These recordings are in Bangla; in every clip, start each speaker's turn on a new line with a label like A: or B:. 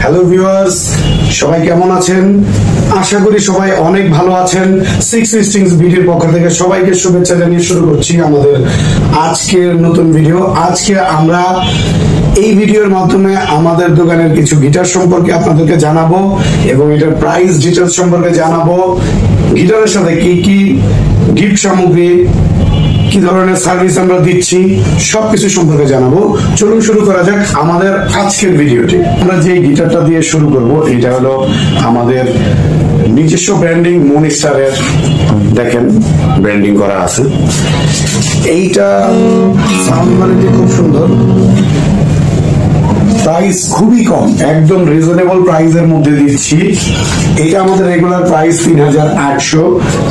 A: হ্যালো ভিউয়ার্স, সবাই কেমন আছেন? আশা করি সবাই অনেক ভালো আছেন। সিক্স স্ট্রিংস ভিডিওর পক্ষ থেকে সবাইকে শুভেচ্ছা জানিয়ে শুরু করছি আমাদের আজকের নতুন ভিডিও। আজকে আমরা এই ভিডিওর মাধ্যমে আমাদের দোকানের কিছু গিটার সম্পর্কে আপনাদেরকে জানাবো এবং এটার প্রাইস ডিটেইলস সম্পর্কে জানাবো। গিটারের সাথে কি কি গিফট সামগ্রী, কি ধরনের সার্ভিস আমরা দিচ্ছি, সবকিছু সম্পর্কে জানাবো। চলুন শুরু করা যাক আমাদের আজকের ভিডিওটি। আমরা যে গিটারটা দিয়ে শুরু করব, এটা হলো আমাদের নিজস্ব ব্র্যান্ডিং মুনস্টারের, দেখেন ব্র্যান্ডিং করা আছে। এইটা সাউন্ড কোয়ালিটি খুব সুন্দর, প্রাইস খুবই কম, একদম রিজনেবল প্রাইসের মধ্যে দিচ্ছি। এটা আমাদের রেগুলার প্রাইস ৩৮০০,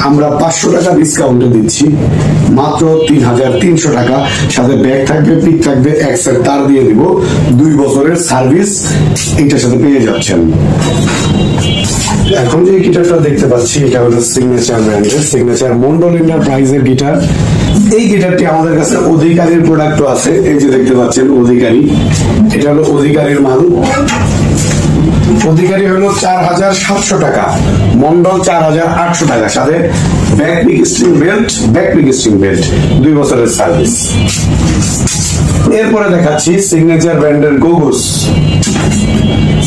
A: আমরা ৫০০ টাকা ডিসকাউন্টে দিচ্ছি মাত্র ৩৩০০ টাকা। সাথে ব্যাগ থাকবে, পিক থাকবে, এক সেট তার দিয়ে দিব, ২ বছরের সার্ভিস এইটার সাথে পেয়ে যাচ্ছেন। এখন যে গিটারটা দেখতে পাচ্ছি, এটা হলো সিগনেচার ব্র্যান্ডের, সিগনেচার মন্ডলিনার প্রাইজের গিটার। এই গিটারটি আমাদের কাছে অধিকারীর প্রোডাক্ট আছে, এই যে দেখতে পাচ্ছেন অধিকারী, এটা হলো অধিকারীর মাল। অধিকারী হলো ৪৭০০ টাকা, মন্ডল ৪৮০০ টাকা, সাথে back pick string belt, back pick string belt, ২ বছরের সার্ভিস। এরপরে দেখাচ্ছি সিগনেচার ব্র্যান্ডের গোগোস।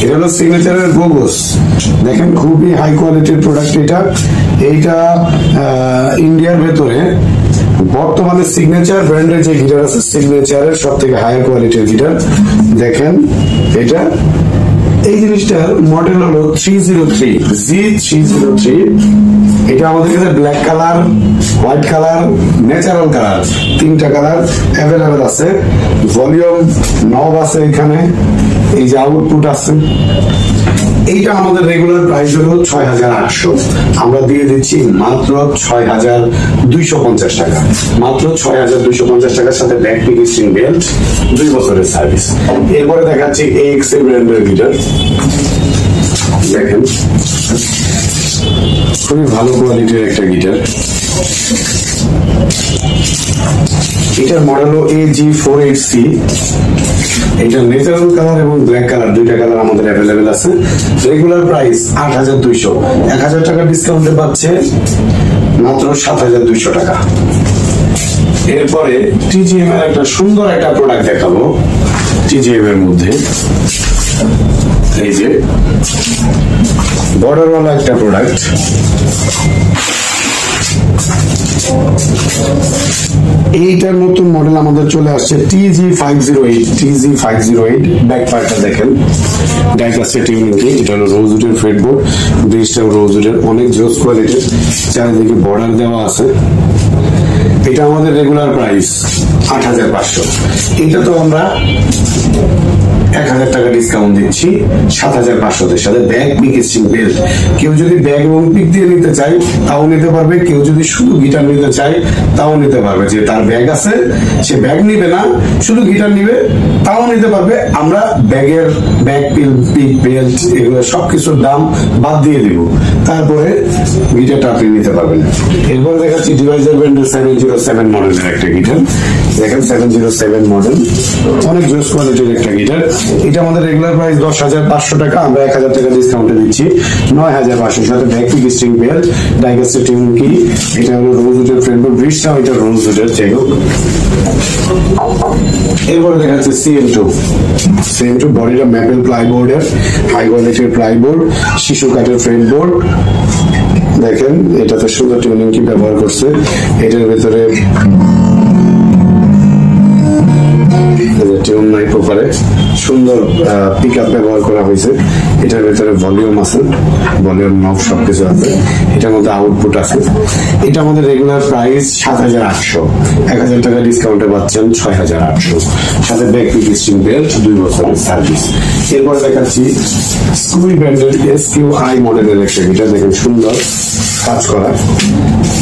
A: এটা হলো সিগনেচারের গোগোস, দেখেন খুবই হাই কোয়ালিটির প্রোডাক্ট। এইটা ইন্ডিয়ার ভেতরে বর্তমানে সিগনেচার ব্র্যান্ডের যে গিটার আছে, সিগনেচারের সব থেকে হায়ার কোয়ালিটির গিটার। দেখেন এটা, এই জিনিসটার মডেল হলো 303 G303। এটা আমাদের কাছে black colour, white colour, natural colour, ৩টা কালার অ্যাভেলেবেল আছে। ভলিউম নব আছে এখানে, এই যে আউটপুট আছে। এইটা আমাদের রেগুলার প্রাইস হলো ৬৮০০, আমরা দিয়ে দিচ্ছি মাত্র ৬২৫০ টাকা, মাত্র ৬২৫০ টাকার সাথে ব্যাক পিক স্ট্রিং বেল্ট, ২ বছরের সার্ভিস। এরপরে দেখাচ্ছি এক্স ব্র্যান্ডের গিটার, দেখেন খুবই ভালো কোয়ালিটির একটা গিটার। এটার মডেল হলো AG48C। এটা ন্যাচারাল কালার এবং ব্ল্যাক কালার, 2টা কালার আমাদের অ্যাভেলেবেল আছে। রেগুলার প্রাইস ৮২০০, ১০০০ টাকা ডিসকাউন্টে পাচ্ছে মাত্র ৭২০০ টাকা। এরপরে TGM এর একটা সুন্দর একটা প্রোডাক্ট দেখাবো। TGM এর মধ্যে এই যে বর্ডারওয়ালা একটা প্রোডাক্ট, এইটার নতুন মডেল আমাদের চলে আসছে TG508। ব্যাক পার্টটা দেখেন, ডাইকাস্টের টিউনিং কিট, এটা হলো রোজউডের ফ্রেটবোর্ড, ব্রিজটাও রোজউডের, অনেক জোস কোয়ালিটির, চারিদিকে বর্ডার দেওয়া আছে। এটা আমাদের রেগুলার প্রাইস ৮৫০০। এটা তো আমরা ১০০০ টাকা ডিসকাউন্ট দিচ্ছি ৭৫০০-র সাথে ব্যাগ পিক স্ট্রিং বেল্ট। কেউ যদি ব্যাগ এবং পিক দিয়ে নিতে চায় তাও নিতে পারবে, কেউ যদি শুধু গিটার নিতে চায় তাও নিতে পারবে। যে তার ব্যাগ আছে সে ব্যাগ নিবে না, শুধু গিটার নিবে, তাও নিতে পারবে। আমরা ব্যাগের ব্যাগ, পিক, বেল্ট এগুলো সবকিছুর দাম বাদ দিয়ে দিব, তারপরে গিটারটা আপনি নিতে পারবেন। এরপরে দেখাচ্ছি ডিভাইজার ব্র্যান্ডের 707 মডেলের একটা গিটার, দেখেন 707 মডেল, অনেক জোস কোয়ালিটির একটা গিটার। এটা আমাদের রেগুলার প্রাইস ১০৫০০ টাকা, আমরা ১০০০ টাকা ডিসকাউন্টে দিচ্ছি ৯৫০০, সাথে ব্যাক পিক স্ট্রিং বেল্ট, ডাইকাস্টের টিউনিং কি। এটা হলো রোজউডের ফ্রেমবোর্ড, ব্রিজটাও এটা রোজউডের, যাই হোক। এরপরে দেখাচ্ছে CM2 বডিটা ম্যাপেল প্লাইবোর্ডের, হাই কোয়ালিটির প্লাইবোর্ড, শিশু কাঠের ফ্রেমবোর্ড। দেখেন এটাতে সুন্দর টিউনিং কি ব্যবহার করছে। এটার ভেতরে টিউন নাই প্রকারে, সুন্দর পিক আপ ব্যবহার করা হয়েছে। এটার ভেতরে ভলিউম আছে, ভলিউম নব সবকিছু আছে। এটার মধ্যে আউটপুট আছে। এটা আমাদের রেগুলার প্রাইস ৭৮০০, ১০০০ টাকা ডিসকাউন্টে পাচ্ছেন ৬৮০০, সাথে ব্যাক পিক স্ট্রিং বেল্ট, ২ বছরের সার্ভিস। এরপরে দেখাচ্ছি স্কুই ব্র্যান্ডের SQI মডেলের একটা গিটার, দেখেন সুন্দর কাজ করা।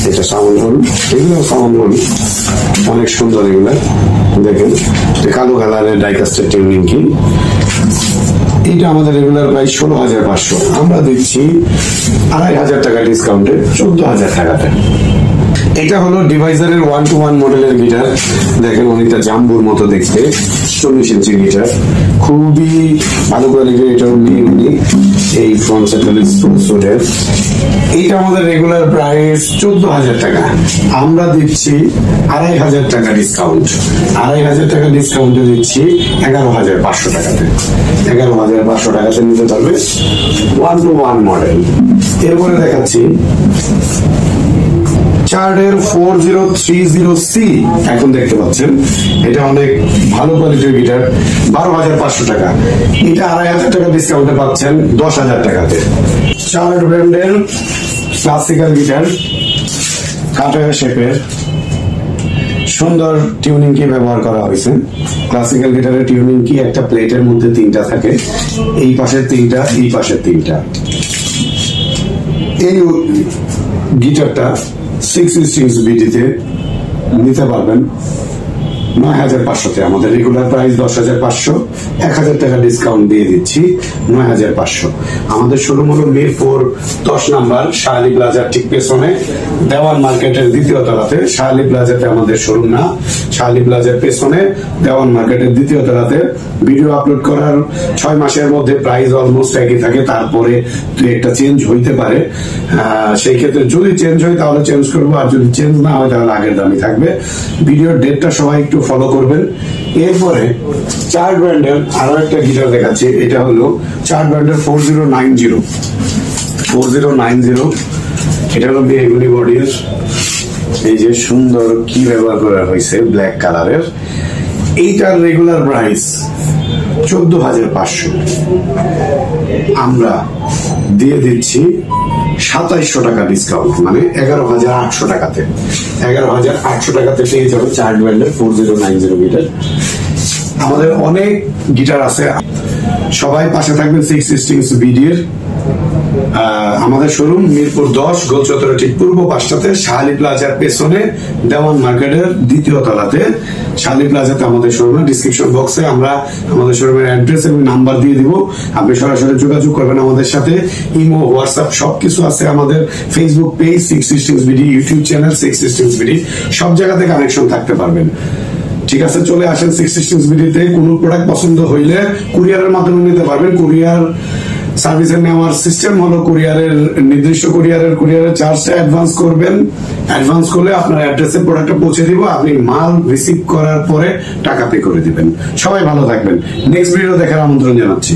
A: এটা সাউন্ড হোল, এগুলো সাউন্ড হোল অনেক সুন্দর। এগুলো দেখেন কালো কালারের ডাইকাস্টের টিউনিং কি, এটা আমাদের রেগুলার প্রাইস 16,500, আমরা দিচ্ছি 2,500 টাকা ডিসকাউন্টে 14,000 টাকাতে। এটা হলো ডিভাইজারের 1-to-1 মডেলের গিটার। দেখেন অনেকটা জাম্বুর মতো দেখতে, 40 ইঞ্চি গিটার, খুবই ভালো কোয়ালিটির। এটা ইউনিক, এই ফ্রন্ট সেটের স্টোরের। এইটা আমাদের রেগুলার প্রাইস 14,000 টাকা, আমরা দিচ্ছি 2,500 টাকা ডিসকাউন্ট। 2,500 টাকা ডিসকাউন্টে দিচ্ছি 11,500 টাকাতে। 11,500 টাকাতে নিতে পারবে 1-to-1 মডেল। এরপরে দেখাচ্ছি চার্ডের 4030C। এখন দেখতে পাচ্ছেন এটা অনেক ভালো কোয়ালিটির গিটার, 12,500 টাকা। এটা 2,500 টাকা ডিসকাউন্টে পাচ্ছেন 10,000 টাকাতে। চার্ড ব্র্যান্ডের ক্লাসিক্যাল গিটার, কাটার শেপের, সুন্দর টিউনিং কি ব্যবহার করা হয়েছে। ক্লাসিক্যাল গিটারের টিউনিং কি একটা প্লেটের মধ্যে 3টা থাকে, এই পাশের 3টা, এই পাশের 3টা। এই গিটারটা 6 strings বিডিতে নিতে পারবেন 9,500-তে। আমাদের রেগুলার প্রাইস 10,500, 1,000 টাকা ডিসকাউন্ট দিয়ে দিচ্ছি 9,500। আমাদের শোরুম হলো মিরপুর 10 নম্বর শাহালি প্লাজার ঠিক পেছনে, দেওয়ান মার্কেটের 2য় তলাতে। শাহালি প্লাজাতে আমাদের শোরুম না, শাহালি প্লাজার পেছনে দেওয়ান মার্কেটের 2য় তলাতে। ভিডিও আপলোড করার 6 মাসের মধ্যে প্রাইস অলমোস্ট একই থাকে, তারপরে একটা চেঞ্জ হইতে পারে। সেই ক্ষেত্রে যদি চেঞ্জ হয় তাহলে চেঞ্জ করবো, আর যদি চেঞ্জ না হয় তাহলে আগের দামই থাকবে। ভিডিওর ডেটটা সবাই একটু ফলো করবেন। এরপরে চার্ড ব্র্যান্ডের আরো একটা গিটার দেখাচ্ছি। এটা হলো চার্ড ব্র্যান্ডের 4090। এটা হলো বেগুনি বডির, এই যে সুন্দর কি ব্যবহার করা হয়েছে ব্ল্যাক কালারের। এইটার রেগুলার প্রাইস 14,500, আমরা দিয়ে দিচ্ছি 2,700 টাকা ডিসকাউন্ট, মানে 11,800 টাকাতে। 11,800 টাকাতে পেয়ে যাবে চার্ড ব্র্যান্ডের 4090 গিটার। আমাদের অনেক গিটার আছে, সবাই পাশে থাকবেন 6 strings বিডির। আমাদের শোরুম মিরপুর 10 গোল চত্বরে ঠিক পূর্ব পাশটাতে, শাহালি প্লাজার পেছনে দেওয়ান মার্কেটের 2য় তলাতে। শাহালি প্লাজাতে আমাদের শোরুম। ডিসক্রিপশন বক্সে আমরা আমাদের শোরুমের অ্যাড্রেস এবং নাম্বার দিয়ে দিব, আপনি সরাসরি যোগাযোগ করবেন আমাদের সাথে। ইমো, হোয়াটসঅ্যাপ সবকিছু আছে আমাদের। Facebook page 6 strings BD, YouTube channel 6 strings BD, সব জায়গাতে কানেকশন থাকতে পারবেন। ঠিক আছে, চলে আসেন 6 strings বিডিতে। কোনো প্রোডাক্ট পছন্দ হইলে কুরিয়ারের মাধ্যমে নিতে পারবেন। কুরিয়ার সার্ভিসের নেওয়ার সিস্টেম হলো কুরিয়ারের নির্দিষ্ট কুরিয়ারের চার্জটা অ্যাডভান্স করবেন। অ্যাডভান্স করলে আপনার অ্যাড্রেসে প্রোডাক্টটা পৌঁছে দিব, আপনি মাল রিসিভ করার পরে টাকা পে করে দিবেন। সবাই ভালো থাকবেন। নেক্সট ভিডিও দেখার আমন্ত্রণ জানাচ্ছি।